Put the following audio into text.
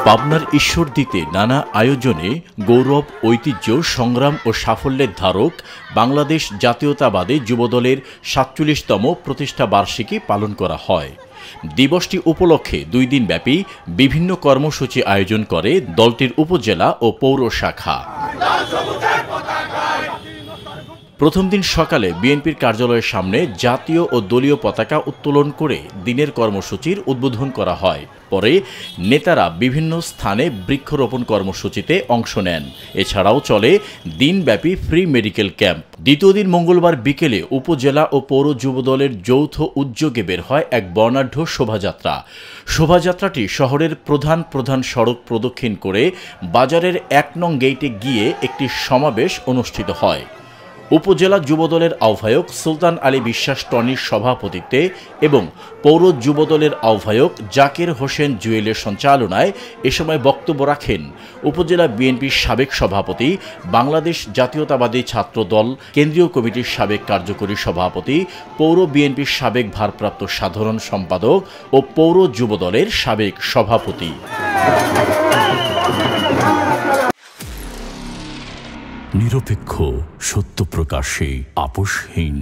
পাবনার ঈশ্বরদীতে নানা আয়োজনে গৌরব, ঐতিহ্য, সংগ্রাম ও সাফল্যের ধারক বাংলাদেশ জাতীয়তাবাদী যুবদলের ৪৭তম প্রতিষ্ঠা বার্ষিকী পালন করা হয়। দিবসটি উপলক্ষে ২ দিনব্যাপী বিভিন্ন কর্মসূচি আয়োজন করে দলটির উপজেলা ও পৌর শাখা। প্রথম দিন সকালে বিএনপির কার্যালয়ের সামনে জাতীয় ও দলীয় পতাকা উত্তোলন করে দিনের কর্মসূচির উদ্বোধন করা হয়। পরে নেতারা বিভিন্ন স্থানে বৃক্ষরোপণ কর্মসূচিতে অংশ নেন। এছাড়াও চলে দিনব্যাপী ফ্রি মেডিকেল ক্যাম্প। দ্বিতীয় দিন মঙ্গলবার বিকেলে উপজেলা ও পৌর যুবদলের যৌথ উদ্যোগে বের হয় এক বর্ণাঢ্য শোভাযাত্রা। শোভাযাত্রাটি শহরের প্রধান প্রধান সড়ক প্রদক্ষিণ করে বাজারের ১ নং গেইটে গিয়ে একটি সমাবেশ অনুষ্ঠিত হয়। উপজেলা যুবদলের আহ্বায়ক সুলতান আলী বিশ্বাস টনির সভাপতিত্বে এবং পৌর যুবদলের আহ্বায়ক জাকের হোসেন জুয়েলের সঞ্চালনায় এ সময় বক্তব্য রাখেন উপজেলা বিএনপির সাবেক সভাপতি, বাংলাদেশ জাতীয়তাবাদী ছাত্র দল কেন্দ্রীয় কমিটির সাবেক কার্যকরী সভাপতি, পৌর বিএনপির সাবেক ভারপ্রাপ্ত সাধারণ সম্পাদক ও পৌর যুবদলের সাবেক সভাপতি। নিরপেক্ষ, সত্য প্রকাশে আপোষহীন।